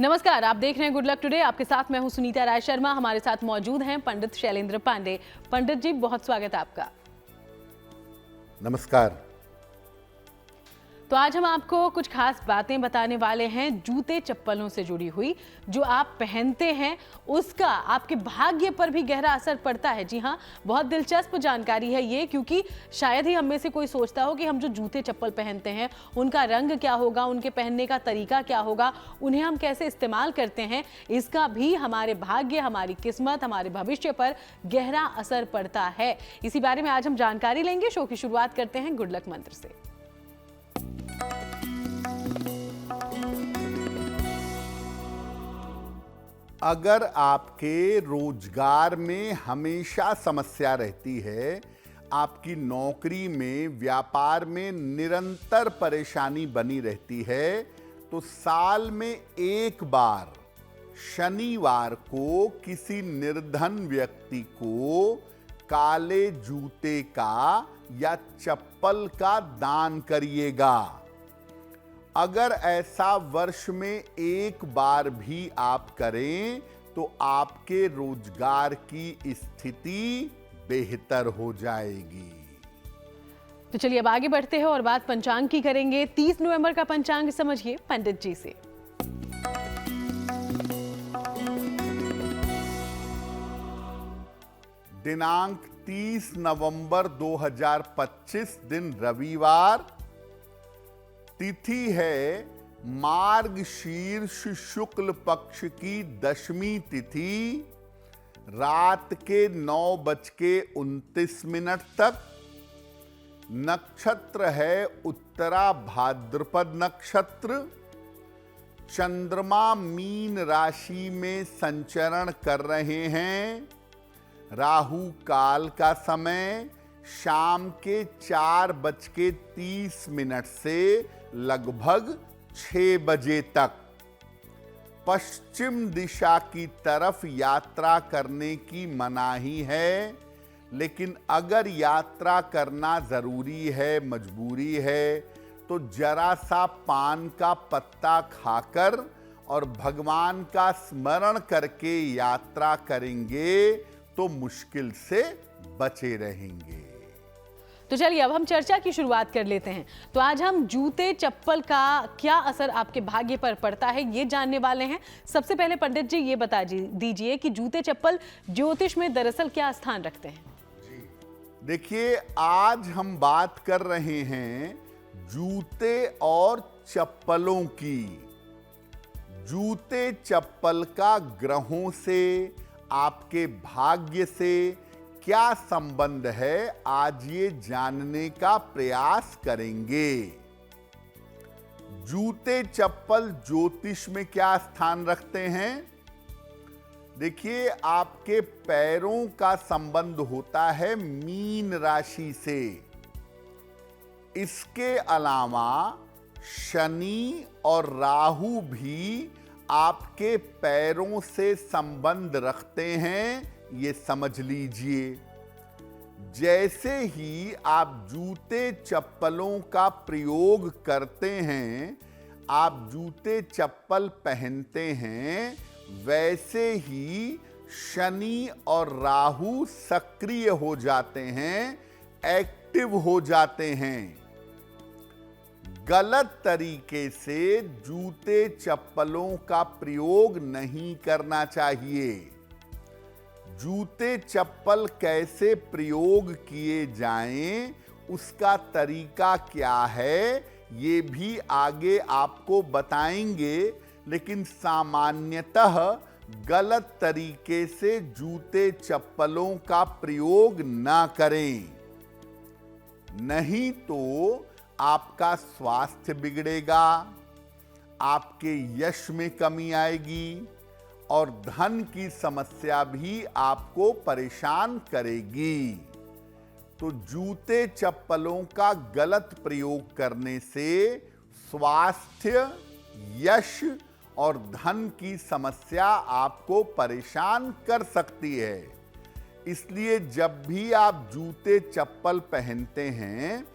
नमस्कार, आप देख रहे हैं गुड लक टुडे। आपके साथ मैं हूं सुनीता राय शर्मा। हमारे साथ मौजूद हैं पंडित शैलेंद्र पांडे। पंडित जी, बहुत स्वागत है आपका। नमस्कार। तो आज हम आपको कुछ खास बातें बताने वाले हैं जूते चप्पलों से जुड़ी हुई। जो आप पहनते हैं उसका आपके भाग्य पर भी गहरा असर पड़ता है। जी हाँ, बहुत दिलचस्प जानकारी है ये, क्योंकि शायद ही हम में से कोई सोचता हो कि हम जो जूते चप्पल पहनते हैं उनका रंग क्या होगा, उनके पहनने का तरीका क्या होगा, उन्हें हम कैसे इस्तेमाल करते हैं, इसका भी हमारे भाग्य, हमारी किस्मत, हमारे भविष्य पर गहरा असर पड़ता है। इसी बारे में आज हम जानकारी लेंगे। शो की शुरुआत करते हैं गुड लक मंत्र से। अगर आपके रोजगार में हमेशा समस्या रहती है, आपकी नौकरी में, व्यापार में निरंतर परेशानी बनी रहती है, तो साल में एक बार शनिवार को किसी निर्धन व्यक्ति को काले जूते का या चप्पल का दान करिएगा। अगर ऐसा वर्ष में एक बार भी आप करें तो आपके रोजगार की स्थिति बेहतर हो जाएगी। तो चलिए अब आगे बढ़ते हैं और बात पंचांग की करेंगे। 30 नवंबर का पंचांग समझिए पंडित जी से। दिनांक 30 नवंबर 2025 दिन रविवार। तिथि है मार्गशीर्ष शुक्ल पक्ष की दशमी तिथि, रात के 9:29 तक। नक्षत्र है उत्तरा भाद्रपद नक्षत्र। चंद्रमा मीन राशि में संचरण कर रहे हैं। राहु काल का समय शाम के 4:30 से लगभग 6 बजे तक। पश्चिम दिशा की तरफ यात्रा करने की मनाही है, लेकिन अगर यात्रा करना जरूरी है, मजबूरी है, तो जरा सा पान का पत्ता खाकर और भगवान का स्मरण करके यात्रा करेंगे तो मुश्किल से बचे रहेंगे। तो चलिए अब हम चर्चा की शुरुआत कर लेते हैं। तो आज हम जूते चप्पल का क्या असर आपके भाग्य पर पड़ता है ये जानने वाले हैं। सबसे पहले पंडित जी ये बता दीजिए कि जूते चप्पल ज्योतिष में दरअसल क्या स्थान रखते हैं। देखिए, आज हम बात कर रहे हैं जूते और चप्पलों की। जूते चप्पल का ग्रहों से, आपके भाग्य से क्या संबंध है, आज ये जानने का प्रयास करेंगे। जूते चप्पल ज्योतिष में क्या स्थान रखते हैं? देखिए, आपके पैरों का संबंध होता है मीन राशि से। इसके अलावा शनि और राहु भी आपके पैरों से संबंध रखते हैं, ये समझ लीजिए। जैसे ही आप जूते चप्पलों का प्रयोग करते हैं, आप जूते चप्पल पहनते हैं, वैसे ही शनि और राहु सक्रिय हो जाते हैं, एक्टिव हो जाते हैं। गलत तरीके से जूते चप्पलों का प्रयोग नहीं करना चाहिए। जूते चप्पल कैसे प्रयोग किए जाएं, उसका तरीका क्या है, ये भी आगे आपको बताएंगे, लेकिन सामान्यतः गलत तरीके से जूते चप्पलों का प्रयोग ना करें, नहीं तो आपका स्वास्थ्य बिगड़ेगा, आपके यश में कमी आएगी और धन की समस्या भी आपको परेशान करेगी। तो जूते चप्पलों का गलत प्रयोग करने से स्वास्थ्य, यश और धन की समस्या आपको परेशान कर सकती है। इसलिए जब भी आप जूते चप्पल पहनते हैं,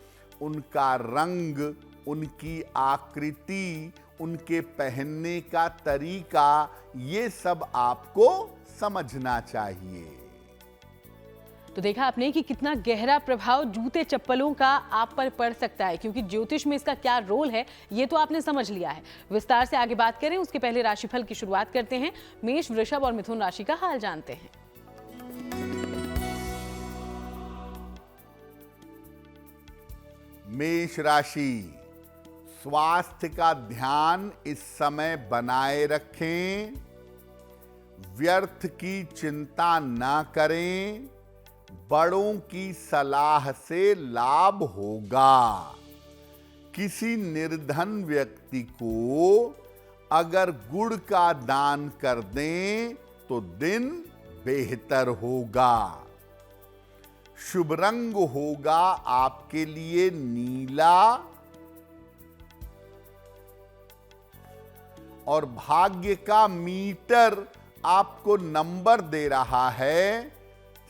उनका रंग, उनकी आकृति, उनके पहनने का तरीका, ये सब आपको समझना चाहिए। तो देखा आपने कि कितना गहरा प्रभाव जूते चप्पलों का आप पर पड़ सकता है, क्योंकि ज्योतिष में इसका क्या रोल है ये तो आपने समझ लिया है। विस्तार से आगे बात करें उसके पहले राशिफल की शुरुआत करते हैं। मेष, वृषभ और मिथुन राशि का हाल जानते हैं। मेष राशि, स्वास्थ्य का ध्यान इस समय बनाए रखें, व्यर्थ की चिंता ना करें, बड़ों की सलाह से लाभ होगा। किसी निर्धन व्यक्ति को अगर गुड़ का दान कर दें तो दिन बेहतर होगा। शुभ रंग होगा आपके लिए नीला, और भाग्य का मीटर आपको नंबर दे रहा है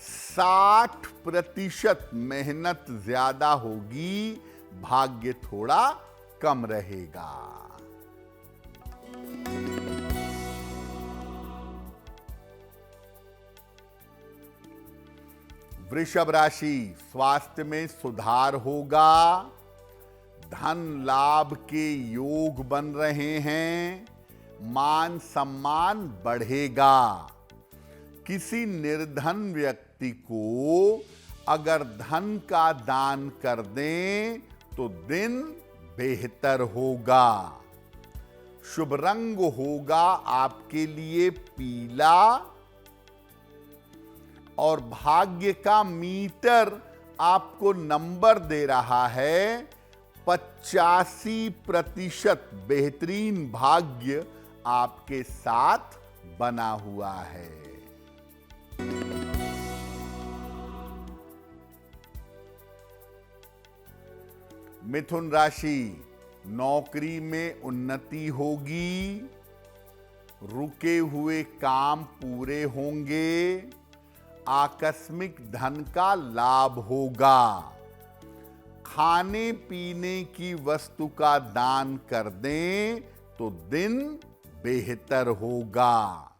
60%। मेहनत ज्यादा होगी, भाग्य थोड़ा कम रहेगा। वृषभ राशि, स्वास्थ्य में सुधार होगा, धन लाभ के योग बन रहे हैं, मान सम्मान बढ़ेगा। किसी निर्धन व्यक्ति को अगर धन का दान कर दें तो दिन बेहतर होगा। शुभ रंग होगा आपके लिए पीला, और भाग्य का मीटर आपको नंबर दे रहा है 85%। बेहतरीन भाग्य आपके साथ बना हुआ है। मिथुन राशि, नौकरी में उन्नति होगी, रुके हुए काम पूरे होंगे, आकस्मिक धन का लाभ होगा। खाने पीने की वस्तु का दान कर दें तो दिन बेहतर होगा।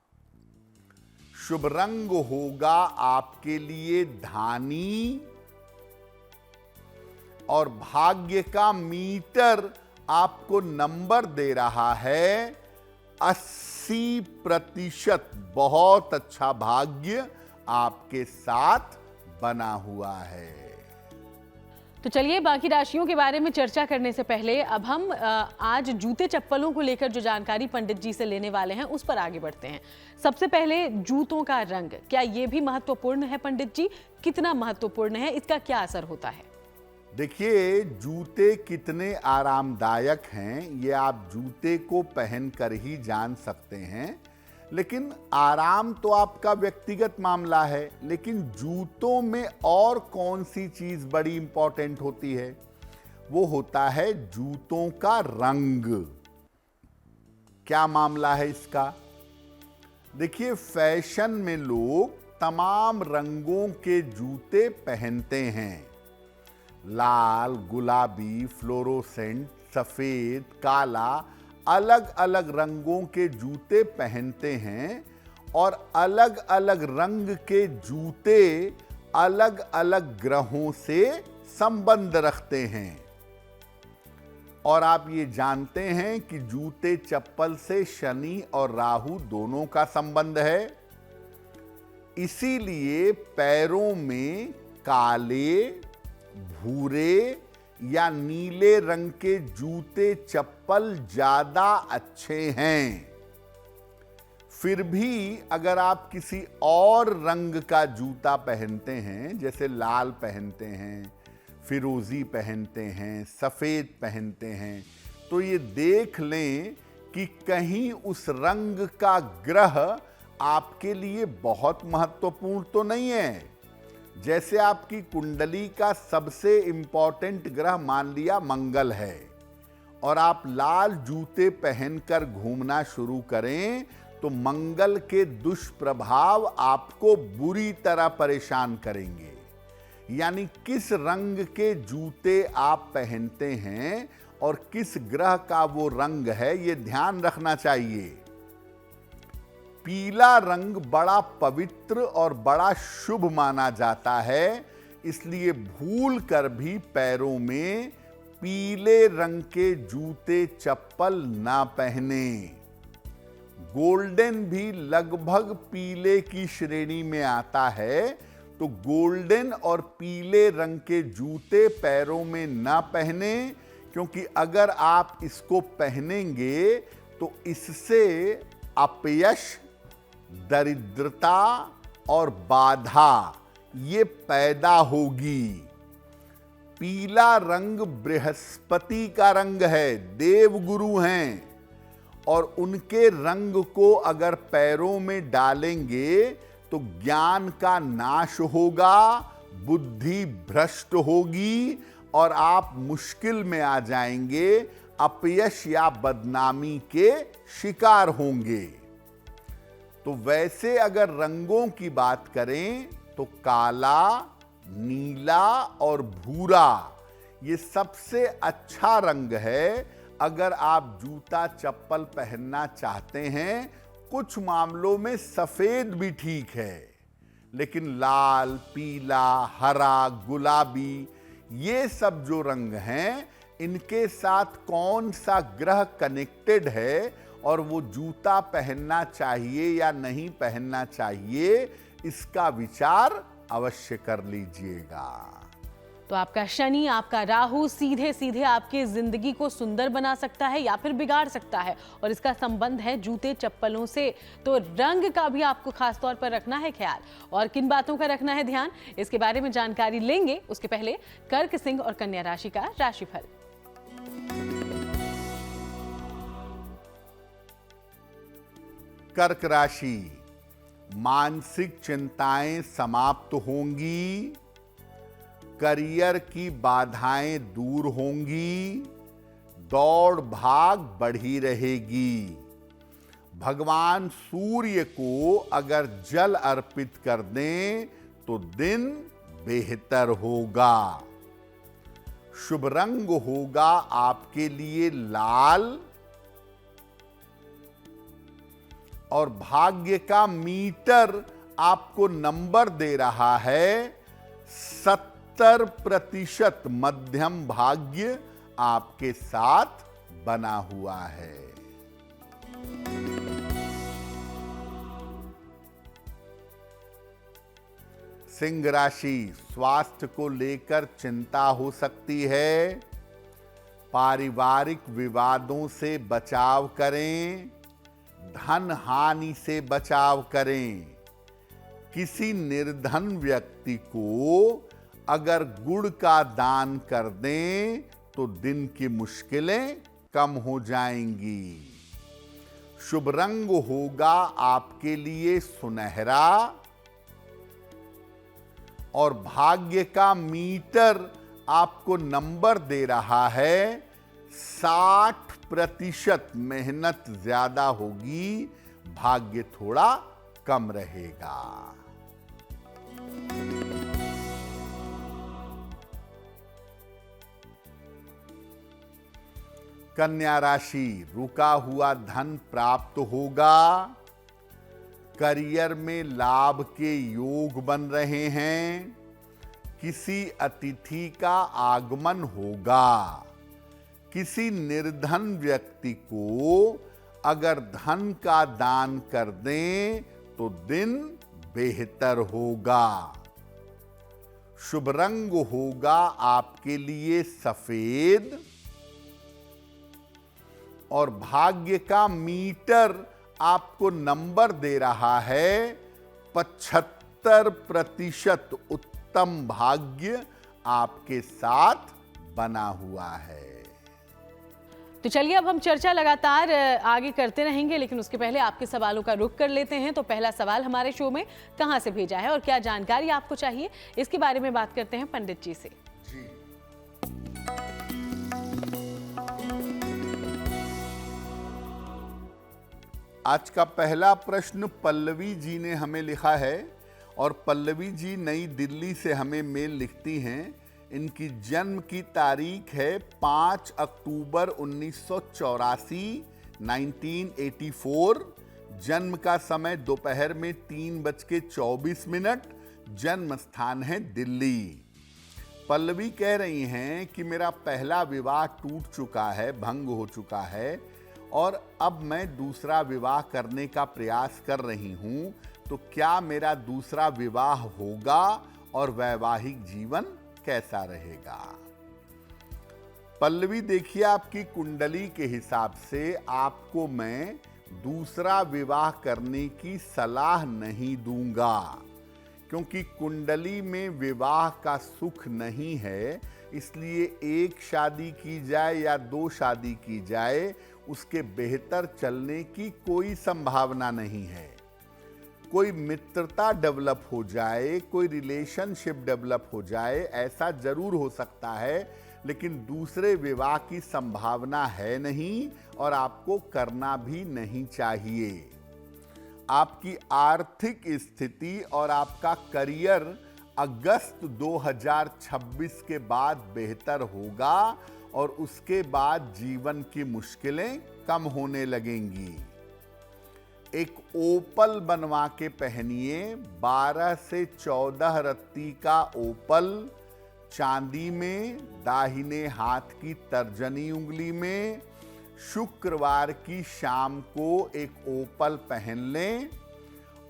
शुभ रंग होगा आपके लिए धानी, और भाग्य का मीटर आपको नंबर दे रहा है 80%। बहुत अच्छा भाग्य आपके साथ बना हुआ है। तो चलिए बाकी राशियों के बारे में चर्चा करने से पहले अब हम आज जूते चप्पलों को लेकर जो जानकारी पंडित जी से लेने वाले हैं उस पर आगे बढ़ते हैं। सबसे पहले जूतों का रंग, क्या ये भी महत्वपूर्ण है पंडित जी? कितना महत्वपूर्ण है, इसका क्या असर होता है? देखिए, जूते कितने आरामदायक हैं ये आप जूते को पहनकर ही जान सकते हैं। लेकिन आराम तो आपका व्यक्तिगत मामला है, लेकिन जूतों में और कौन सी चीज बड़ी इंपॉर्टेंट होती है? वो होता है जूतों का रंग। क्या मामला है इसका? देखिए, फैशन में लोग तमाम रंगों के जूते पहनते हैं। लाल, गुलाबी, फ्लोरोसेंट, सफेद, काला, अलग अलग रंगों के जूते पहनते हैं, और अलग अलग रंग के जूते अलग अलग ग्रहों से संबंध रखते हैं। और आप ये जानते हैं कि जूते चप्पल से शनि और राहु दोनों का संबंध है। इसीलिए पैरों में काले, भूरे या नीले रंग के जूते चप्पल ज्यादा अच्छे हैं। फिर भी अगर आप किसी और रंग का जूता पहनते हैं, जैसे लाल पहनते हैं, फिरोजी पहनते हैं, सफेद पहनते हैं, तो ये देख लें कि कहीं उस रंग का ग्रह आपके लिए बहुत महत्वपूर्ण तो नहीं है। जैसे आपकी कुंडली का सबसे इंपॉर्टेंट ग्रह मान लिया मंगल है, और आप लाल जूते पहनकर घूमना शुरू करें तो मंगल के दुष्प्रभाव आपको बुरी तरह परेशान करेंगे। यानी किस रंग के जूते आप पहनते हैं और किस ग्रह का वो रंग है, ये ध्यान रखना चाहिए। पीला रंग बड़ा पवित्र और बड़ा शुभ माना जाता है, इसलिए भूल कर भी पैरों में पीले रंग के जूते चप्पल ना पहने। गोल्डन भी लगभग पीले की श्रेणी में आता है, तो गोल्डन और पीले रंग के जूते पैरों में ना पहने, क्योंकि अगर आप इसको पहनेंगे तो इससे अपयश, दरिद्रता और बाधा ये पैदा होगी। पीला रंग बृहस्पति का रंग है, देवगुरु हैं, और उनके रंग को अगर पैरों में डालेंगे तो ज्ञान का नाश होगा, बुद्धि भ्रष्ट होगी और आप मुश्किल में आ जाएंगे, अपयश या बदनामी के शिकार होंगे। तो वैसे अगर रंगों की बात करें तो काला, नीला और भूरा ये सबसे अच्छा रंग है अगर आप जूता चप्पल पहनना चाहते हैं। कुछ मामलों में सफेद भी ठीक है, लेकिन लाल, पीला, हरा, गुलाबी ये सब जो रंग हैं, इनके साथ कौन सा ग्रह कनेक्टेड है और वो जूता पहनना चाहिए या नहीं पहनना चाहिए, इसका विचार अवश्य कर लीजिएगा। तो आपका शनि, आपका राहु सीधे सीधे आपकी जिंदगी को सुंदर बना सकता है या फिर बिगाड़ सकता है, और इसका संबंध है जूते चप्पलों से। तो रंग का भी आपको खास तौर पर रखना है ख्याल, और किन बातों का रखना है ध्यान, इसके बारे में जानकारी लेंगे। उसके पहले कर्क, सिंह और कन्या राशि का राशिफल। कर्क राशि, मानसिक चिंताएं समाप्त होंगी, करियर की बाधाएं दूर होंगी, दौड़ भाग बढ़ी रहेगी। भगवान सूर्य को अगर जल अर्पित कर दें तो दिन बेहतर होगा। शुभ रंग होगा आपके लिए लाल, और भाग्य का मीटर आपको नंबर दे रहा है 70% मध्यम भाग्य आपके साथ बना हुआ है। सिंह राशि, स्वास्थ्य को लेकर चिंता हो सकती है। पारिवारिक विवादों से बचाव करें, धन हानि से बचाव करें। किसी निर्धन व्यक्ति को अगर गुड़ का दान कर दें तो दिन की मुश्किलें कम हो जाएंगी। शुभ रंग होगा आपके लिए सुनहरा, और भाग्य का मीटर आपको नंबर दे रहा है 60%। मेहनत ज्यादा होगी, भाग्य थोड़ा कम रहेगा। कन्या राशि, रुका हुआ धन प्राप्त होगा, करियर में लाभ के योग बन रहे हैं, किसी अतिथि का आगमन होगा। किसी निर्धन व्यक्ति को अगर धन का दान कर दें तो दिन बेहतर होगा। शुभ रंग होगा आपके लिए सफेद, और भाग्य का मीटर आपको नंबर दे रहा है 75%। उत्तम भाग्य आपके साथ बना हुआ है। तो चलिए अब हम चर्चा लगातार आगे करते रहेंगे, लेकिन उसके पहले आपके सवालों का रुख कर लेते हैं। तो पहला सवाल हमारे शो में कहां से भेजा है और क्या जानकारी आपको चाहिए, इसके बारे में बात करते हैं पंडित जी से। जी, आज का पहला प्रश्न पल्लवी जी ने हमें लिखा है, और पल्लवी जी नई दिल्ली से हमें मेल लिखती हैं। इनकी जन्म की तारीख है 5 अक्टूबर 1984, 1984। जन्म का समय दोपहर में 3:24। जन्म स्थान है दिल्ली। पल्लवी कह रही हैं कि मेरा पहला विवाह टूट चुका है, भंग हो चुका है और अब मैं दूसरा विवाह करने का प्रयास कर रही हूं, तो क्या मेरा दूसरा विवाह होगा और वैवाहिक जीवन कैसा रहेगा? पल्लवी देखिए, आपकी कुंडली के हिसाब से आपको मैं दूसरा विवाह करने की सलाह नहीं दूंगा, क्योंकि कुंडली में विवाह का सुख नहीं है। इसलिए एक शादी की जाए या 2 शादी की जाए, उसके बेहतर चलने की कोई संभावना नहीं है। कोई मित्रता डेवलप हो जाए, कोई रिलेशनशिप डेवलप हो जाए, ऐसा जरूर हो सकता है, लेकिन दूसरे विवाह की संभावना है नहीं और आपको करना भी नहीं चाहिए। आपकी आर्थिक स्थिति और आपका करियर अगस्त 2026 के बाद बेहतर होगा और उसके बाद जीवन की मुश्किलें कम होने लगेंगी। एक ओपल बनवा के पहनिए, 12 से 14 रत्ती का ओपल, चांदी में, दाहिने हाथ की तर्जनी उंगली में। शुक्रवार की शाम को एक ओपल पहन लें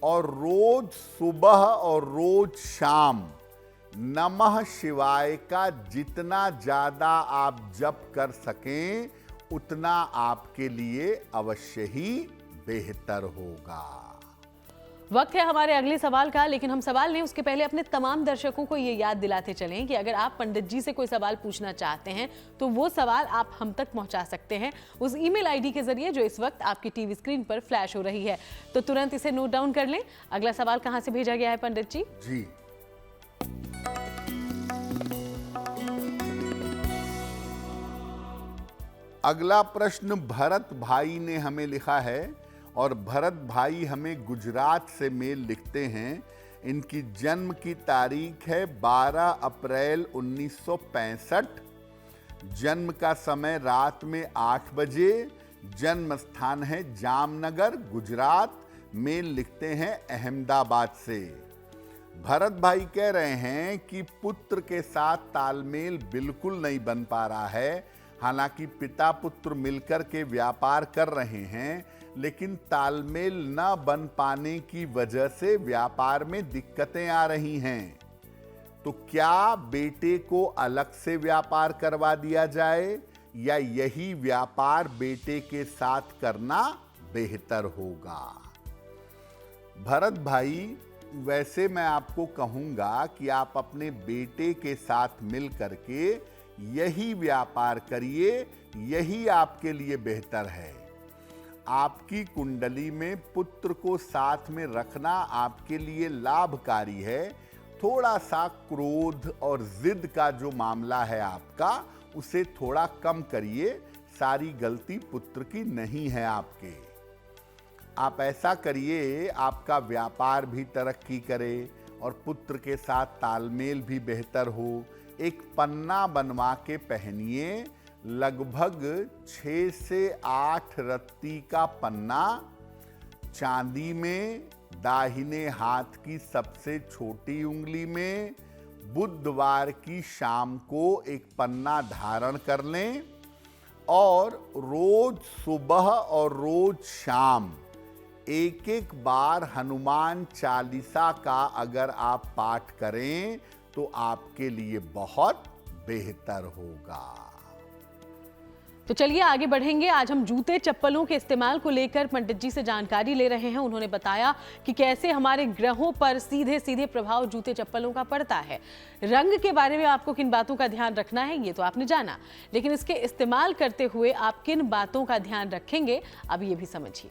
और रोज सुबह और रोज शाम नमः शिवाय का जितना ज्यादा आप जप कर सकें, उतना आपके लिए अवश्य ही बेहतर होगा। वक्त है हमारे अगले सवाल का, लेकिन हम सवाल लें उसके पहले अपने तमाम दर्शकों को ये याद दिलाते चलें कि अगर आप पंडित जी से कोई सवाल पूछना चाहते हैं तो वो सवाल आप हम तक पहुंचा सकते हैं उस ईमेल आईडी के जरिए जो इस वक्त आपकी टीवी स्क्रीन पर फ्लैश हो रही है। तो तुरंत इसे नोट डाउन कर लें। अगला सवाल कहां से भेजा गया है पंडित जी? जी, अगला प्रश्न भरत भाई ने हमें लिखा है और भरत भाई हमें गुजरात से मेल लिखते हैं। इनकी जन्म की तारीख है 12 अप्रैल 1965। जन्म का समय रात में 8 बजे। जन्म स्थान है जामनगर, गुजरात। मेल लिखते हैं अहमदाबाद से। भरत भाई कह रहे हैं कि पुत्र के साथ तालमेल बिल्कुल नहीं बन पा रहा है। हालांकि पिता पुत्र मिलकर के व्यापार कर रहे हैं, लेकिन तालमेल न बन पाने की वजह से व्यापार में दिक्कतें आ रही हैं। तो क्या बेटे को अलग से व्यापार करवा दिया जाए या यही व्यापार बेटे के साथ करना बेहतर होगा? भरत भाई, वैसे मैं आपको कहूंगा कि आप अपने बेटे के साथ मिल करके यही व्यापार करिए, यही आपके लिए बेहतर है। आपकी कुंडली में पुत्र को साथ में रखना आपके लिए लाभकारी है। थोड़ा सा क्रोध और जिद का जो मामला है आपका, उसे थोड़ा कम करिए। सारी गलती पुत्र की नहीं है आपके। आप ऐसा करिए, आपका व्यापार भी तरक्की करे और पुत्र के साथ तालमेल भी बेहतर हो। एक पन्ना बनवा के पहनिए, लगभग 6 से 8 रत्ती का पन्ना, चांदी में, दाहिने हाथ की सबसे छोटी उंगली में। बुधवार की शाम को एक पन्ना धारण कर लें और रोज सुबह और रोज शाम एक बार हनुमान चालीसा का अगर आप पाठ करें तो आपके लिए बहुत बेहतर होगा। तो चलिए आगे बढ़ेंगे। आज हम जूते चप्पलों के इस्तेमाल को लेकर पंडित जी से जानकारी ले रहे हैं। उन्होंने बताया कि कैसे हमारे ग्रहों पर सीधे सीधे प्रभाव जूते चप्पलों का पड़ता है। रंग के बारे में आपको किन बातों का ध्यान रखना है ये तो आपने जाना, लेकिन इसके इस्तेमाल करते हुए आप किन बातों का ध्यान रखेंगे अब ये भी समझिए।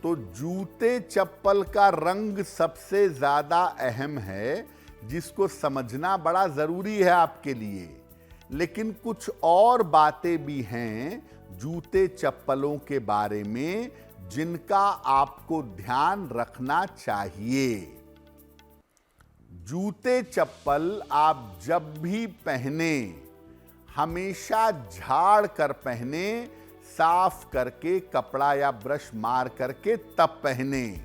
तो जूते चप्पल का रंग सबसे ज्यादा अहम है, जिसको समझना बड़ा जरूरी है आपके लिए। लेकिन कुछ और बातें भी हैं जूते चप्पलों के बारे में जिनका आपको ध्यान रखना चाहिए। जूते चप्पल आप जब भी पहने हमेशा झाड़ कर पहने, साफ करके कपड़ा या ब्रश मार करके तब पहने।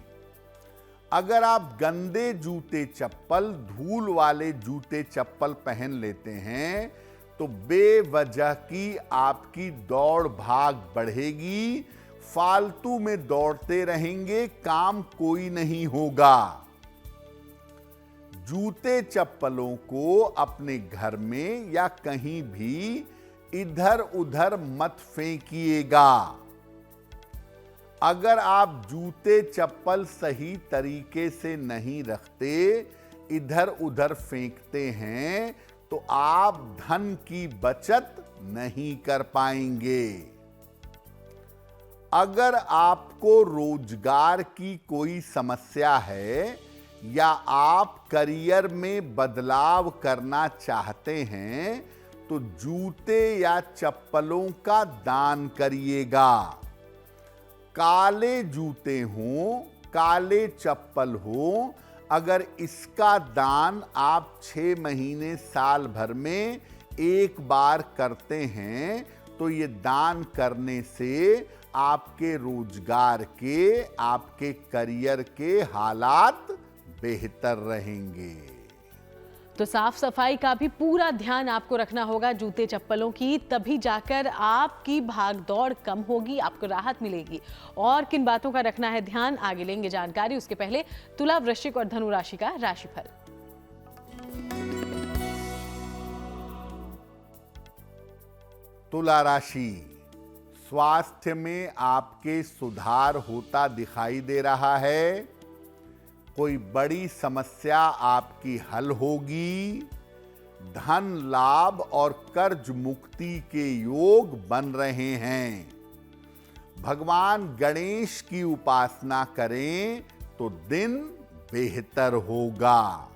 अगर आप गंदे जूते चप्पल, धूल वाले जूते चप्पल पहन लेते हैं तो बेवजह की आपकी दौड़ भाग बढ़ेगी, फालतू में दौड़ते रहेंगे, काम कोई नहीं होगा। जूते चप्पलों को अपने घर में या कहीं भी इधर उधर मत फेंकिएगा। अगर आप जूते चप्पल सही तरीके से नहीं रखते, इधर उधर फेंकते हैं, तो आप धन की बचत नहीं कर पाएंगे। अगर आपको रोजगार की कोई समस्या है या आप करियर में बदलाव करना चाहते हैं तो जूते या चप्पलों का दान करिएगा। काले जूते हों, काले चप्पल हो, अगर इसका दान आप 6 महीने साल भर में एक बार करते हैं तो ये दान करने से आपके रोजगार के, आपके करियर के हालात बेहतर रहेंगे। तो साफ सफाई का भी पूरा ध्यान आपको रखना होगा जूते चप्पलों की, तभी जाकर आपकी भागदौड़ कम होगी, आपको राहत मिलेगी। और किन बातों का रखना है ध्यान, आगे लेंगे जानकारी। उसके पहले तुला, वृश्चिक और धनु राशि का राशिफल। तुला राशि, स्वास्थ्य में आपके सुधार होता दिखाई दे रहा है। कोई बड़ी समस्या आपकी हल होगी। धन लाभ और कर्ज मुक्ति के योग बन रहे हैं। भगवान गणेश की उपासना करें तो दिन बेहतर होगा।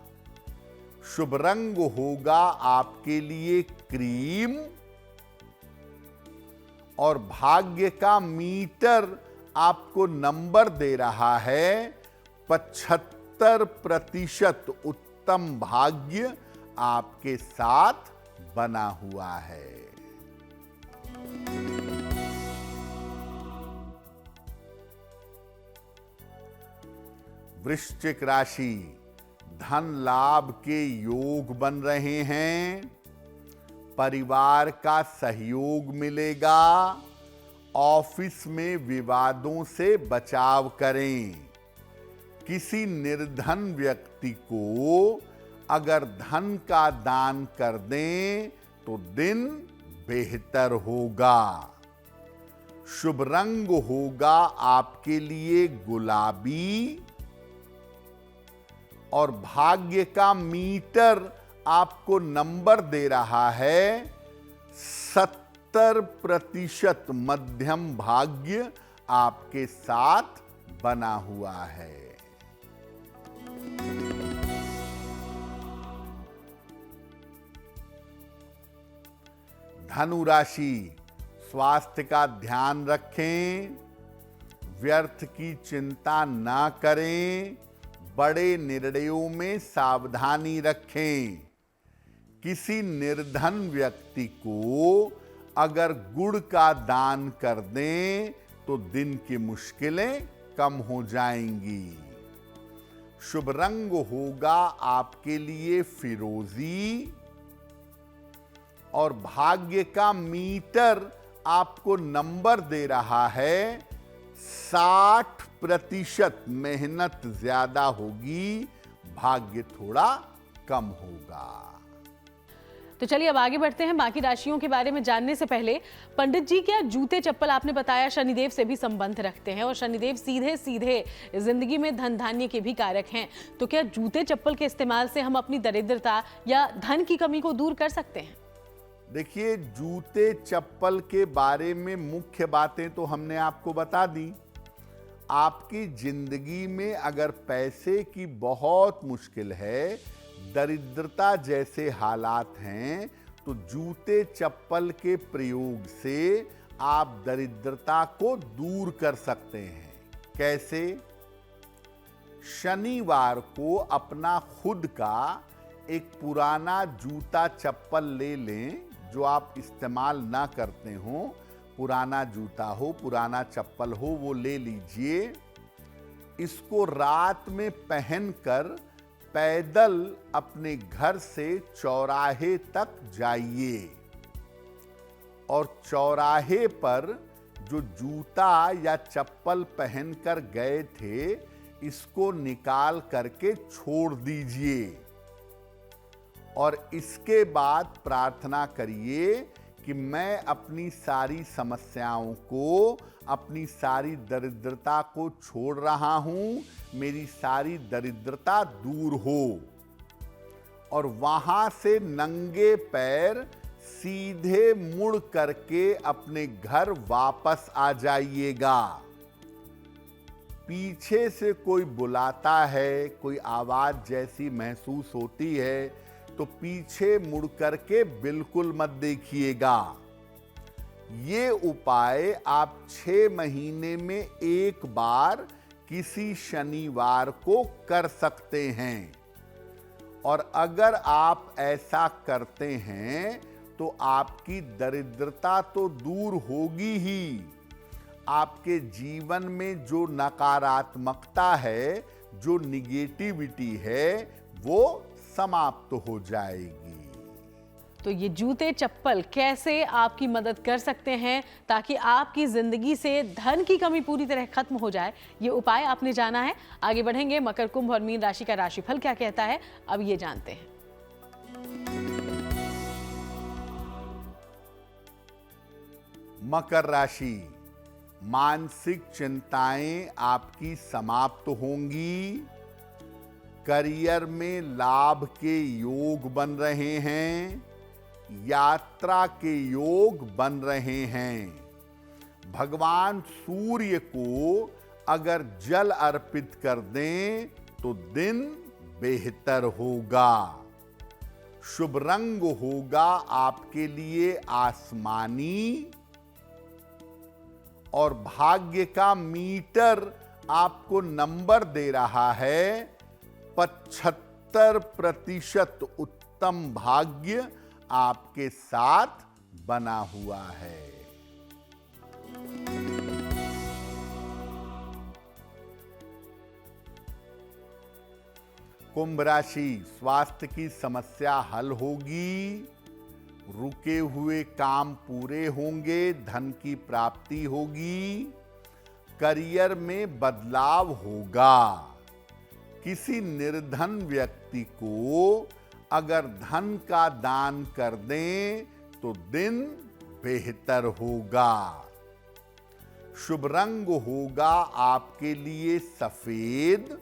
शुभ रंग होगा आपके लिए क्रीम, और भाग्य का मीटर आपको नंबर दे रहा है 75% उत्तम भाग्य आपके साथ बना हुआ है। वृश्चिक राशि, धन लाभ के योग बन रहे हैं। परिवार का सहयोग मिलेगा। ऑफिस में विवादों से बचाव करें। किसी निर्धन व्यक्ति को अगर धन का दान कर दें तो दिन बेहतर होगा। शुभ रंग होगा आपके लिए गुलाबी, और भाग्य का मीटर आपको नंबर दे रहा है 70% मध्यम भाग्य आपके साथ बना हुआ है। धनु राशि, स्वास्थ्य का ध्यान रखें। व्यर्थ की चिंता ना करें। बड़े निर्णयों में सावधानी रखें। किसी निर्धन व्यक्ति को अगर गुड़ का दान कर दें तो दिन की मुश्किलें कम हो जाएंगी। शुभ रंग होगा आपके लिए फिरोजी, और भाग्य का मीटर आपको नंबर दे रहा है 60%। मेहनत ज्यादा होगी, भाग्य थोड़ा कम होगा। तो चलिए अब आगे बढ़ते हैं बाकी राशियों के बारे में जानने से पहले। पंडित जी, क्या जूते चप्पल, आपने बताया शनिदेव से भी संबंध रखते हैं और शनिदेव सीधे सीधे जिंदगी में धन धान्य के भी कारक हैं, तो क्या जूते चप्पल के इस्तेमाल से हम अपनी दरिद्रता या धन की कमी को दूर कर सकते हैं? देखिए, जूते चप्पल के बारे में मुख्य बातें तो हमने आपको बता दी। आपकी जिंदगी में अगर पैसे की बहुत मुश्किल है, दरिद्रता जैसे हालात हैं, तो जूते चप्पल के प्रयोग से आप दरिद्रता को दूर कर सकते हैं। कैसे? शनिवार को अपना खुद का एक पुराना जूता चप्पल ले लें जो आप इस्तेमाल ना करते हो, पुराना जूता हो, पुराना चप्पल हो, वो ले लीजिए। इसको रात में पहनकर पैदल अपने घर से चौराहे तक जाइए और चौराहे पर जो जूता या चप्पल पहनकर गए थे, इसको निकाल करके छोड़ दीजिए और इसके बाद प्रार्थना करिए कि मैं अपनी सारी समस्याओं को, अपनी सारी दरिद्रता को छोड़ रहा हूं, मेरी सारी दरिद्रता दूर हो। और वहां से नंगे पैर सीधे मुड़ करके अपने घर वापस आ जाइएगा। पीछे से कोई बुलाता है, कोई आवाज जैसी महसूस होती है, तो पीछे मुड़ करके बिल्कुल मत देखिएगा। ये उपाय आप 6 महीने में एक बार किसी शनिवार को कर सकते हैं। और अगर आप ऐसा करते हैं तो आपकी दरिद्रता तो दूर होगी ही, आपके जीवन में जो नकारात्मकता है, जो निगेटिविटी है, वो समाप्त हो जाएगी। तो ये जूते चप्पल कैसे आपकी मदद कर सकते हैं ताकि आपकी जिंदगी से धन की कमी पूरी तरह खत्म हो जाए, ये उपाय आपने जाना है। आगे बढ़ेंगे, मकर, कुंभ और मीन राशि का राशिफल क्या कहता है, अब ये जानते हैं। मकर राशि, मानसिक चिंताएं आपकी समाप्त होंगी। करियर में लाभ के योग बन रहे हैं, यात्रा के योग बन रहे हैं। भगवान सूर्य को अगर जल अर्पित कर दें तो दिन बेहतर होगा। शुभ रंग होगा आपके लिए आसमानी और भाग्य का मीटर आपको नंबर दे रहा है 75% उत्तम भाग्य आपके साथ बना हुआ है। कुंभ राशि, स्वास्थ्य की समस्या हल होगी, रुके हुए काम पूरे होंगे, धन की प्राप्ति होगी, करियर में बदलाव होगा। किसी निर्धन व्यक्ति को अगर धन का दान कर दें तो दिन बेहतर होगा। शुभ रंग होगा आपके लिए सफेद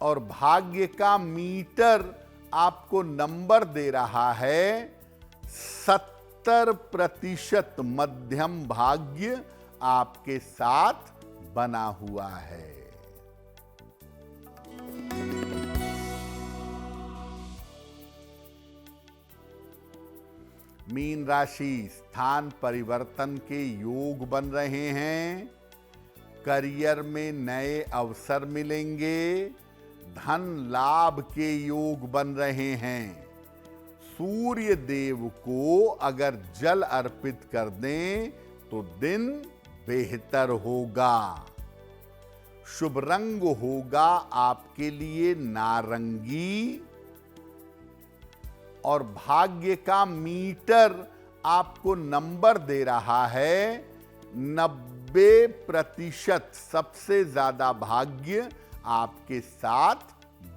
और भाग्य का मीटर आपको नंबर दे रहा है 70% मध्यम भाग्य आपके साथ बना हुआ है। मीन राशि, स्थान परिवर्तन के योग बन रहे हैं, करियर में नए अवसर मिलेंगे, धन लाभ के योग बन रहे हैं। सूर्य देव को अगर जल अर्पित कर दें तो दिन बेहतर होगा। शुभ रंग होगा आपके लिए नारंगी और भाग्य का मीटर आपको नंबर दे रहा है 90%। सबसे ज्यादा भाग्य आपके साथ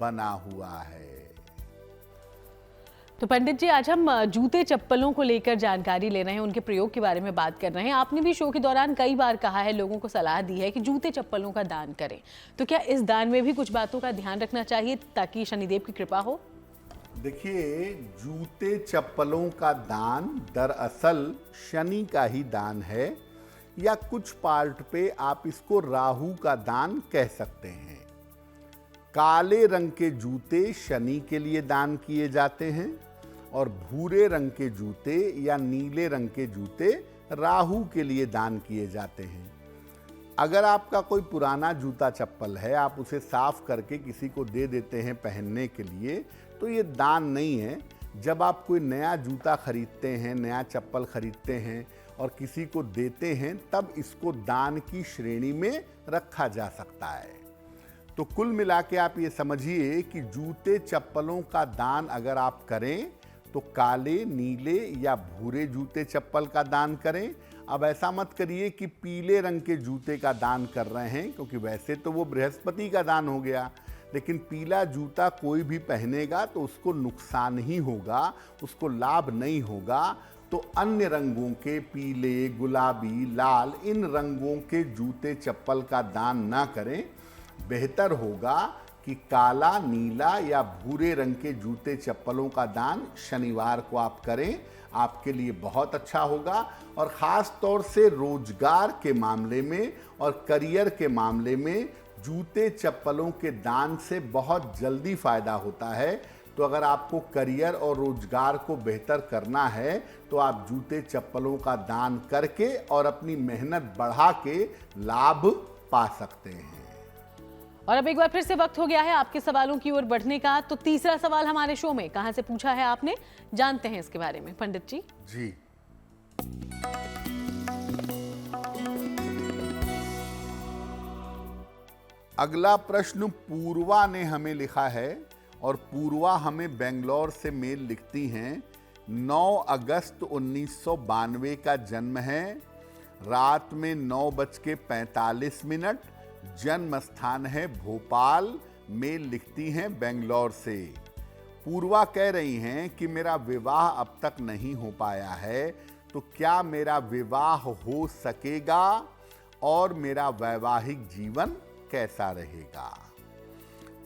बना हुआ है। तो पंडित जी, आज हम जूते चप्पलों को लेकर जानकारी ले रहे हैं, उनके प्रयोग के बारे में बात कर रहे हैं। आपने भी शो के दौरान कई बार कहा है, लोगों को सलाह दी है कि जूते चप्पलों का दान करें, तो क्या इस दान में भी कुछ बातों का ध्यान रखना चाहिए ताकि शनिदेव की कृपा हो? देखिए, जूते चप्पलों का दान दरअसल शनि का ही दान है, या कुछ पार्ट पे आप इसको राहु का दान कह सकते हैं। काले रंग के जूते शनि के लिए दान किए जाते हैं और भूरे रंग के जूते या नीले रंग के जूते राहु के लिए दान किए जाते हैं। अगर आपका कोई पुराना जूता चप्पल है, आप उसे साफ करके किसी को दे देते हैं पहनने के लिए, तो ये दान नहीं है। जब आप कोई नया जूता खरीदते हैं, नया चप्पल खरीदते हैं और किसी को देते हैं, तब इसको दान की श्रेणी में रखा जा सकता है। तो कुल मिला के आप ये समझिए कि जूते चप्पलों का दान अगर आप करें तो काले, नीले या भूरे जूते चप्पल का दान करें। अब ऐसा मत करिए कि पीले रंग के जूते का दान कर रहे हैं, क्योंकि वैसे तो वो बृहस्पति का दान हो गया, लेकिन पीला जूता कोई भी पहनेगा तो उसको नुकसान ही होगा, उसको लाभ नहीं होगा। तो अन्य रंगों के, पीले, गुलाबी, लाल, इन रंगों के जूते चप्पल का दान ना करें। बेहतर होगा कि काला, नीला या भूरे रंग के जूते चप्पलों का दान शनिवार को आप करें, आपके लिए बहुत अच्छा होगा। और ख़ास तौर से रोजगार के मामले में और करियर के मामले में जूते चप्पलों के दान से बहुत जल्दी फायदा होता है। तो अगर आपको करियर और रोजगार को बेहतर करना है तो आप जूते चप्पलों का दान करके और अपनी मेहनत बढ़ा के लाभ पा सकते हैं। और अब एक बार फिर से वक्त हो गया है आपके सवालों की ओर बढ़ने का। तो तीसरा सवाल हमारे शो में कहां से पूछा है आपने, जानते हैं इसके बारे में पंडित जी। जी, अगला प्रश्न पूर्वा ने हमें लिखा है और पूर्वा हमें बेंगलोर से मेल लिखती हैं। 9 अगस्त 1992 का जन्म है, रात में 9:45, जन्म स्थान है भोपाल, मेल लिखती हैं बेंगलोर से। पूर्वा कह रही हैं कि मेरा विवाह अब तक नहीं हो पाया है, तो क्या मेरा विवाह हो सकेगा और मेरा वैवाहिक जीवन कैसा रहेगा?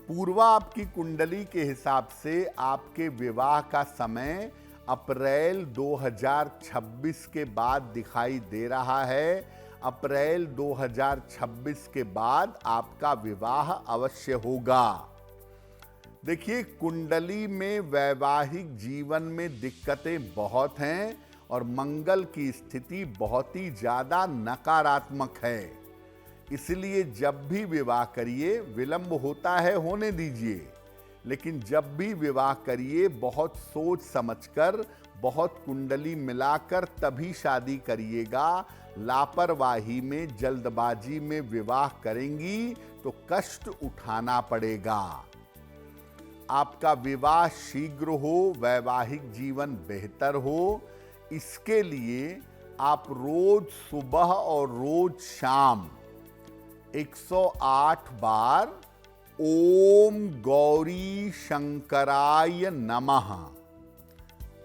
पूर्वा, आपकी कुंडली के हिसाब से आपके विवाह का समय अप्रैल 2026 के बाद दिखाई दे रहा है। अप्रैल 2026 के बाद आपका विवाह अवश्य होगा। देखिए, कुंडली में वैवाहिक जीवन में दिक्कतें बहुत हैं और मंगल की स्थिति बहुत ही ज्यादा नकारात्मक है। इसलिए जब भी विवाह करिए, विलंब होता है, होने दीजिए, लेकिन जब भी विवाह करिए बहुत सोच समझकर, बहुत कुंडली मिलाकर तभी शादी करिएगा। लापरवाही में, जल्दबाजी में विवाह करेंगी तो कष्ट उठाना पड़ेगा। आपका विवाह शीघ्र हो, वैवाहिक जीवन बेहतर हो, इसके लिए आप रोज सुबह और रोज शाम 108 बार ओम गौरी शंकराय नमः,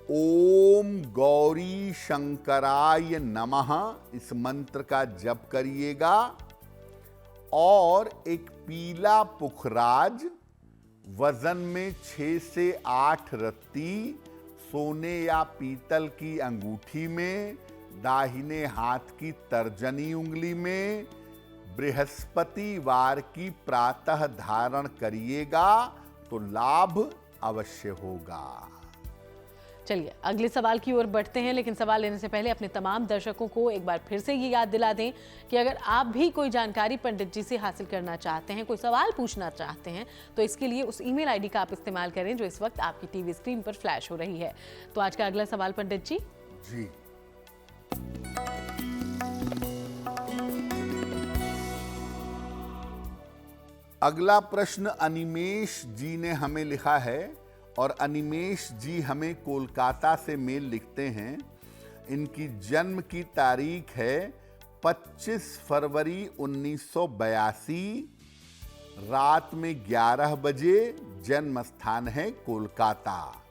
ओम गौरी शंकराय नमः, इस मंत्र का जप करिएगा। और एक पीला पुखराज वजन में 6 से 8 रत्ती सोने या पीतल की अंगूठी में, दाहिने हाथ की तर्जनी उंगली में, बृहस्पतिवार की प्रातः धारण करिएगा तो लाभ अवश्य होगा। चलिए अगले सवाल की ओर बढ़ते हैं, लेकिन सवाल लेने से पहले अपने तमाम दर्शकों को एक बार फिर से ये याद दिला दें कि अगर आप भी कोई जानकारी पंडित जी से हासिल करना चाहते हैं, कोई सवाल पूछना चाहते हैं, तो इसके लिए उस ईमेल आईडी का आप इस्तेमाल करें जो इस वक्त आपकी टीवी स्क्रीन पर फ्लैश हो रही है। तो आज का अगला सवाल पंडित जी। जी, अगला प्रश्न अनिमेश जी ने हमें लिखा है और अनिमेश जी हमें कोलकाता से मेल लिखते हैं। इनकी जन्म की तारीख है 25 फरवरी 1982, रात में 11 बजे, जन्म स्थान है कोलकाता।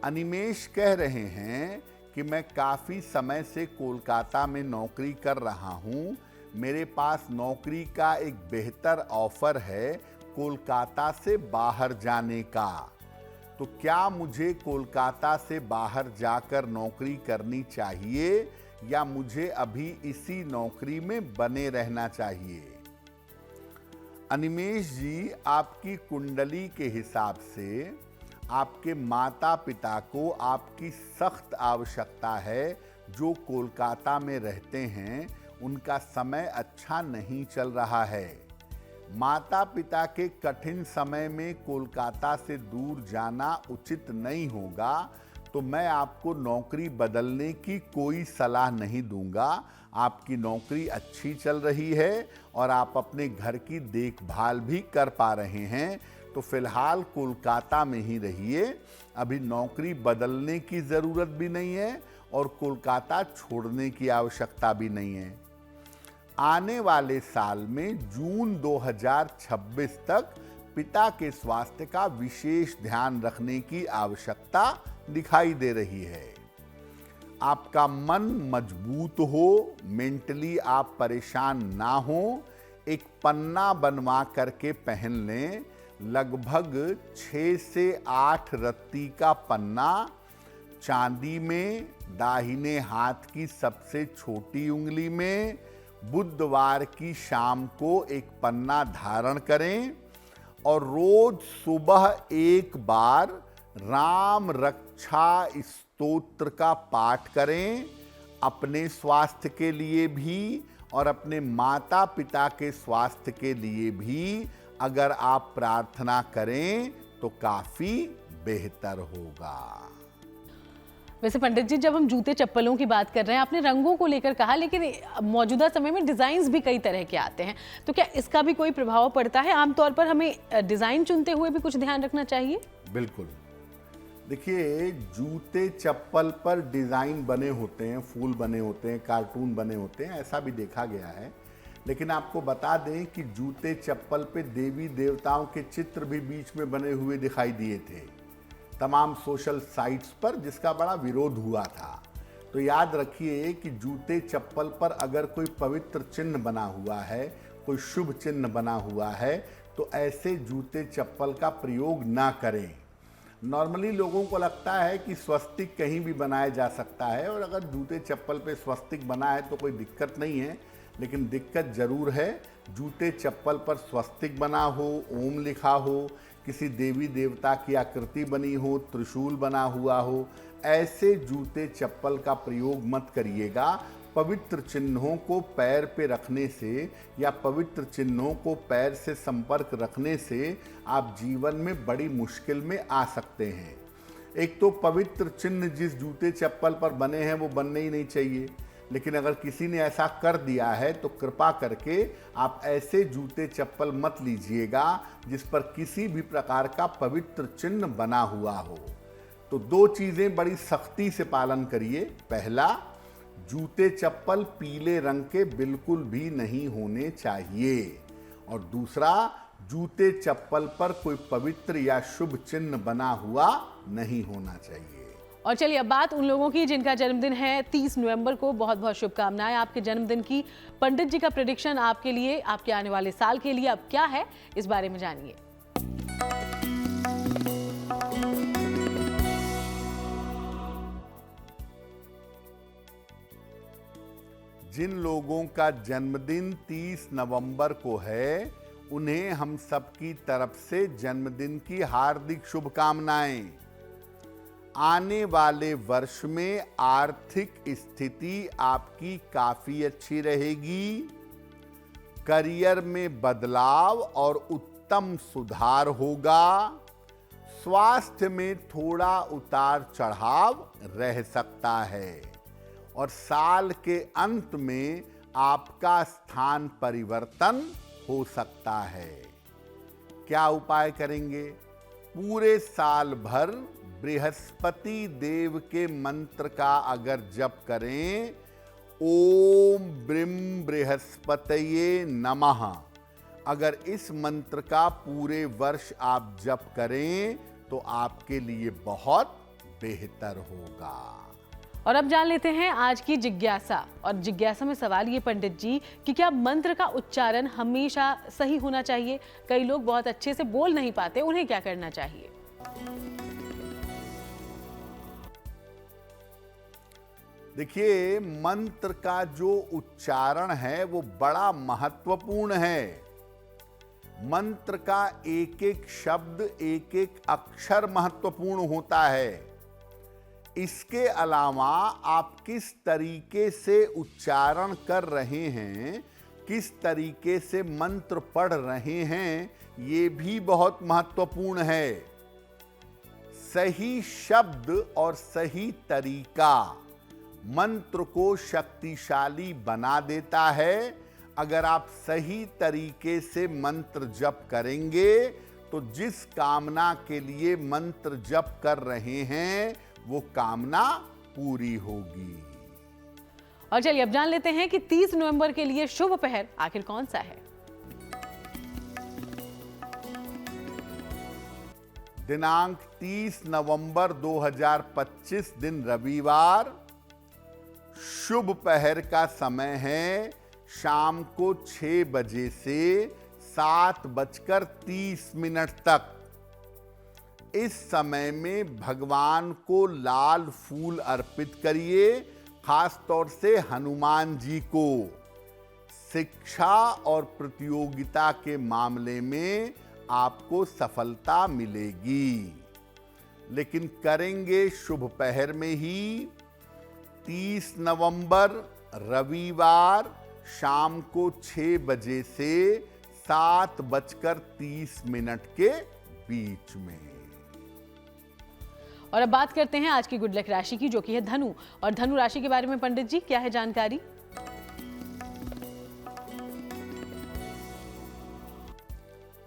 अनिमेश कह रहे हैं कि मैं काफ़ी समय से कोलकाता में नौकरी कर रहा हूँ। मेरे पास नौकरी का एक बेहतर ऑफर है कोलकाता से बाहर जाने का। तो क्या मुझे कोलकाता से बाहर जाकर नौकरी करनी चाहिए या मुझे अभी इसी नौकरी में बने रहना चाहिए? अनिमेश जी, आपकी कुंडली के हिसाब से आपके माता पिता को आपकी सख्त आवश्यकता है, जो कोलकाता में रहते हैं। उनका समय अच्छा नहीं चल रहा है। माता पिता के कठिन समय में कोलकाता से दूर जाना उचित नहीं होगा, तो मैं आपको नौकरी बदलने की कोई सलाह नहीं दूंगा। आपकी नौकरी अच्छी चल रही है और आप अपने घर की देखभाल भी कर पा रहे हैं, तो फिलहाल कोलकाता में ही रहिए। अभी नौकरी बदलने की ज़रूरत भी नहीं है और कोलकाता छोड़ने की आवश्यकता भी नहीं है। आने वाले साल में जून 2026 तक पिता के स्वास्थ्य का विशेष ध्यान रखने की आवश्यकता दिखाई दे रही है। आपका मन मजबूत हो, मेंटली आप परेशान ना हो, एक पन्ना बनवा करके पहन लें। लगभग 6 से 8 रत्ती का पन्ना, चांदी में, दाहिने हाथ की सबसे छोटी उंगली में। बुधवार की शाम को एक पन्ना धारण करें और रोज सुबह एक बार राम रक्षा स्तोत्र का पाठ करें, अपने स्वास्थ्य के लिए भी और अपने माता पिता के स्वास्थ्य के लिए भी अगर आप प्रार्थना करें तो काफी बेहतर होगा। वैसे पंडित जी, जब हम जूते चप्पलों की बात कर रहे हैं, आपने रंगों को लेकर कहा, लेकिन मौजूदा समय में डिजाइन्स भी कई तरह के आते हैं, तो क्या इसका भी कोई प्रभाव पड़ता है? आमतौर पर हमें डिजाइन चुनते हुए भी कुछ ध्यान रखना चाहिए? बिल्कुल। देखिए, जूते चप्पल पर डिजाइन बने होते हैं, फूल बने होते हैं, कार्टून बने होते हैं, ऐसा भी देखा गया है। लेकिन आपको बता दें कि जूते चप्पल पे देवी देवताओं के चित्र भी बीच में बने हुए दिखाई दिए थे तमाम सोशल साइट्स पर, जिसका बड़ा विरोध हुआ था। तो याद रखिए कि जूते चप्पल पर अगर कोई पवित्र चिन्ह बना हुआ है, कोई शुभ चिन्ह बना हुआ है, तो ऐसे जूते चप्पल का प्रयोग ना करें। नॉर्मली लोगों को लगता है कि स्वस्तिक कहीं भी बनाया जा सकता है, और अगर जूते चप्पल पे स्वस्तिक बना है तो कोई दिक्कत नहीं है, लेकिन दिक्कत जरूर है जूते चप्पल पर स्वस्तिक बना हो, ओम लिखा हो, किसी देवी देवता की आकृति बनी हो, त्रिशूल बना हुआ हो, ऐसे जूते चप्पल का प्रयोग मत करिएगा। पवित्र चिन्हों को पैर पे रखने से या पवित्र चिन्हों को पैर से संपर्क रखने से आप जीवन में बड़ी मुश्किल में आ सकते हैं। एक तो पवित्र चिन्ह जिस जूते चप्पल पर बने हैं वो बनने ही नहीं चाहिए, लेकिन अगर किसी ने ऐसा कर दिया है तो कृपा करके आप ऐसे जूते चप्पल मत लीजिएगा जिस पर किसी भी प्रकार का पवित्र चिन्ह बना हुआ हो। तो 2 चीजें बड़ी सख्ती से पालन करिए। पहला, जूते चप्पल पीले रंग के बिल्कुल भी नहीं होने चाहिए, और दूसरा, जूते चप्पल पर कोई पवित्र या शुभ चिन्ह बना हुआ नहीं होना चाहिए। और चलिए, अब बात उन लोगों की जिनका जन्मदिन है 30 नवंबर को। बहुत बहुत शुभकामनाएं आपके जन्मदिन की। पंडित जी का प्रेडिक्शन आपके लिए, आपके आने वाले साल के लिए अब क्या है, इस बारे में जानिए। जिन लोगों का जन्मदिन 30 नवंबर को है, उन्हें हम सबकी तरफ से जन्मदिन की हार्दिक शुभकामनाएं। आने वाले वर्ष में आर्थिक स्थिति आपकी काफी अच्छी रहेगी। करियर में बदलाव और उत्तम सुधार होगा। स्वास्थ्य में थोड़ा उतार चढ़ाव रह सकता है, और साल के अंत में आपका स्थान परिवर्तन हो सकता है। क्या उपाय करेंगे? पूरे साल भर बृहस्पति देव के मंत्र का अगर जप करें, ओम ब्रीम बृहस्पतये नमः, अगर इस मंत्र का पूरे वर्ष आप जप करें तो आपके लिए बहुत बेहतर होगा। और अब जान लेते हैं आज की जिज्ञासा। और जिज्ञासा में सवाल ये पंडित जी कि क्या मंत्र का उच्चारण हमेशा सही होना चाहिए? कई लोग बहुत अच्छे से बोल नहीं पाते, उन्हें क्या करना चाहिए? देखिए, मंत्र का जो उच्चारण है वो बड़ा महत्वपूर्ण है। मंत्र का एक एक शब्द, एक एक अक्षर महत्वपूर्ण होता है। इसके अलावा आप किस तरीके से उच्चारण कर रहे हैं, किस तरीके से मंत्र पढ़ रहे हैं, ये भी बहुत महत्वपूर्ण है। सही शब्द और सही तरीका मंत्र को शक्तिशाली बना देता है। अगर आप सही तरीके से मंत्र जप करेंगे तो जिस कामना के लिए मंत्र जप कर रहे हैं वो कामना पूरी होगी। और चलिए अब जान लेते हैं कि 30 नवंबर के लिए शुभ पहर आखिर कौन सा है। दिनांक 30 नवंबर 2025 दिन रविवार। शुभ पहर का समय है शाम को 6 बजे से 7:30 तक। इस समय में भगवान को लाल फूल अर्पित करिए, खास तौर से हनुमान जी को। शिक्षा और प्रतियोगिता के मामले में आपको सफलता मिलेगी, लेकिन करेंगे शुभ पहर में ही। 30 नवंबर रविवार शाम को 6 बजे से 7:30 के बीच में। और अब बात करते हैं आज की गुड लक राशि की, जो कि है धनु। और धनु राशि के बारे में पंडित जी क्या है जानकारी?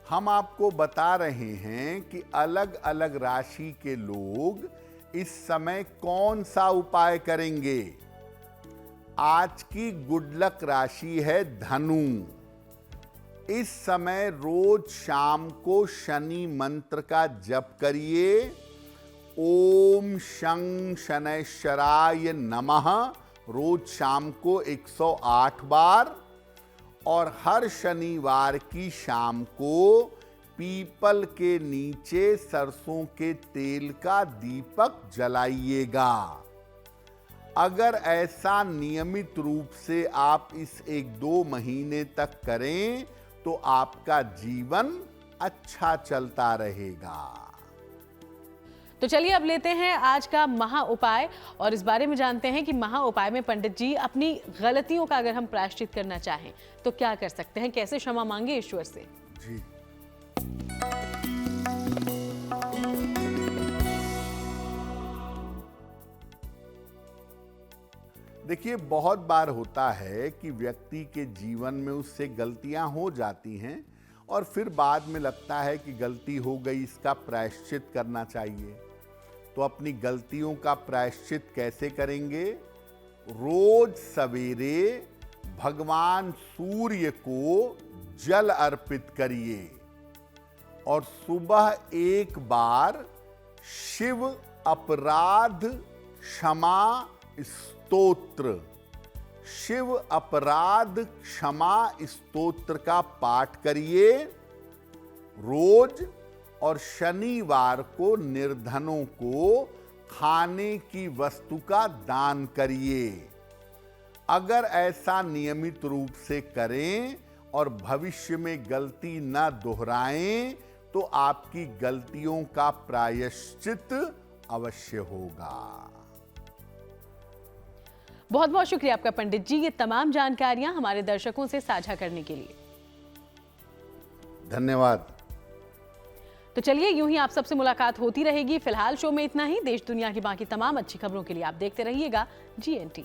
हम आपको बता रहे हैं कि अलग अलग राशि के लोग इस समय कौन सा उपाय करेंगे। आज की गुड लक राशि है धनु। इस समय रोज शाम को शनि मंत्र का जप करिए। ओम शं शनैश्चराय नमः रोज शाम को 108 बार। और हर शनिवार की शाम को पीपल के नीचे सरसों के तेल का दीपक जलाइएगा। अगर ऐसा नियमित रूप से आप इस 1-2 महीने तक करें तो आपका जीवन अच्छा चलता रहेगा। तो चलिए अब लेते हैं आज का महा उपाय और इस बारे में जानते हैं कि महा उपाय में पंडित जी अपनी गलतियों का अगर हम प्रायश्चित करना चाहें तो क्या कर सकते हैं, कैसे क्षमा मांगे ईश्वर से? जी, देखिए बहुत बार होता है कि व्यक्ति के जीवन में उससे गलतियां हो जाती हैं और फिर बाद में लगता है कि गलती हो गई, इसका प्रायश्चित करना चाहिए। तो अपनी गलतियों का प्रायश्चित कैसे करेंगे? रोज सवेरे भगवान सूर्य को जल अर्पित करिए और सुबह एक बार शिव अपराध क्षमा स्तोत्र, शिव अपराध क्षमा स्तोत्र का पाठ करिए रोज। और शनिवार को निर्धनों को खाने की वस्तु का दान करिए। अगर ऐसा नियमित रूप से करें और भविष्य में गलती न दोहराएं तो आपकी गलतियों का प्रायश्चित अवश्य होगा। बहुत बहुत शुक्रिया आपका पंडित जी, ये तमाम जानकारियां हमारे दर्शकों से साझा करने के लिए। धन्यवाद। तो चलिए यूं ही आप सबसे मुलाकात होती रहेगी। फिलहाल शो में इतना ही। देश दुनिया की बाकी तमाम अच्छी खबरों के लिए आप देखते रहिएगा GNT।